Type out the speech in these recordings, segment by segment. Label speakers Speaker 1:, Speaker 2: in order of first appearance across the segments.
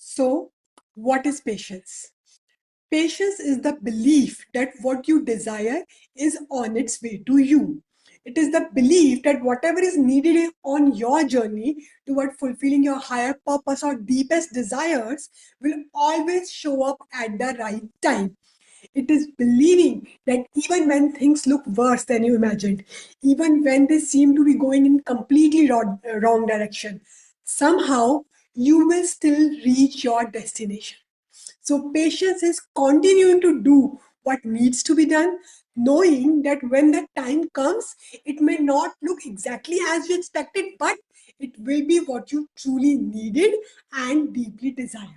Speaker 1: So, what is patience? Patience is the belief that what you desire is on its way to you. It is the belief that whatever is needed on your journey toward fulfilling your higher purpose or deepest desires will always show up at the right time. It is believing that even when things look worse than you imagined, even when they seem to be going in completely wrong direction, somehow you will still reach your destination. So, patience is continuing to do what needs to be done, knowing that when the time comes, it may not look exactly as you expected, but it will be what you truly needed and deeply desired.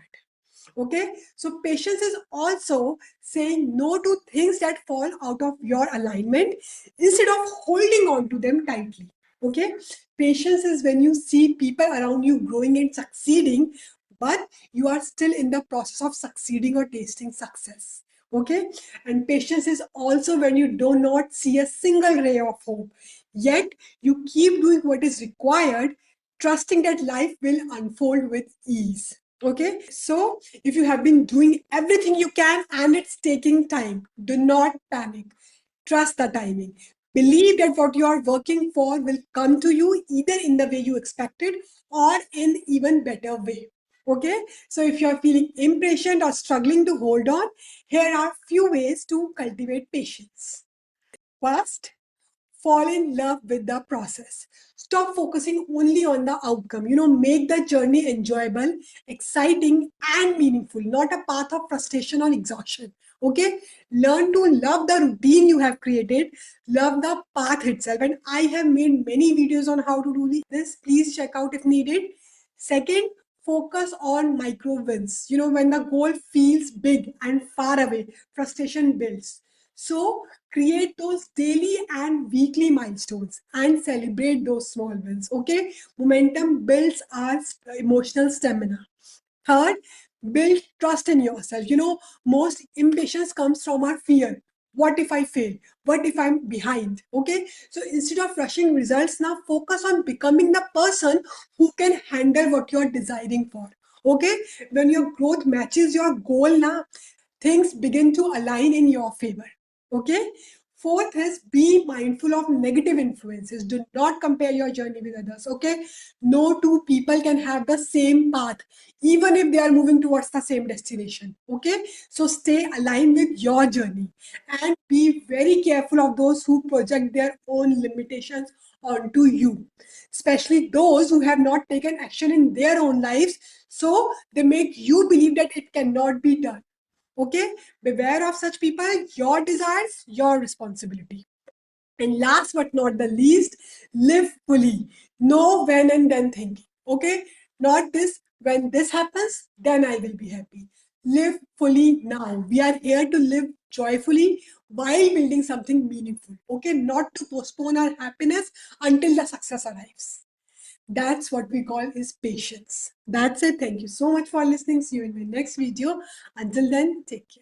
Speaker 1: Okay, so patience is also saying no to things that fall out of your alignment instead of holding on to them tightly. Okay, patience is when you see people around you growing and succeeding, but you are still in the process of succeeding or tasting success. Okay, and patience is also when you do not see a single ray of hope, yet you keep doing what is required, trusting that life will unfold with ease. Okay, so if you have been doing everything you can and it's taking time, do not panic. Trust the timing. Believe that what you are working for will come to you either in the way you expected or in even better way. Okay, so if you are feeling impatient or struggling to hold on, here are few ways to cultivate patience. First, fall in love with the process. Stop focusing only on the outcome. Make the journey enjoyable, exciting, and meaningful, not a path of frustration or exhaustion. Okay, learn to love the routine you have created, love the path itself. And I have made many videos on how to do this. Please check out if needed. Second, focus on micro wins. When the goal feels big and far away, frustration builds. So, create those daily and weekly milestones and celebrate those small wins. Okay, momentum builds our emotional stamina. Third, build trust in yourself. Most impatience comes from our fear. What if I fail? What if I'm behind? Okay, so instead of rushing results, now focus on becoming the person who can handle what you're desiring for. Okay, when your growth matches your goal, now things begin to align in your favor. Okay, fourth is be mindful of negative influences. Do not compare your journey with others. Okay, no two people can have the same path even if they are moving towards the same destination. Okay, so stay aligned with your journey and be very careful of those who project their own limitations onto you, especially those who have not taken action in their own lives, so they make you believe that it cannot be done. Okay, beware of such people. Your desires, your responsibility. And last but not the least, live fully. Know when and then thinking. Okay, not this, when this happens, then I will be happy. Live fully now. We are here to live joyfully while building something meaningful. Okay, not to postpone our happiness until the success arrives. That's what we call is patience. That's it. Thank you so much for listening. See you in my next video. Until then, take care.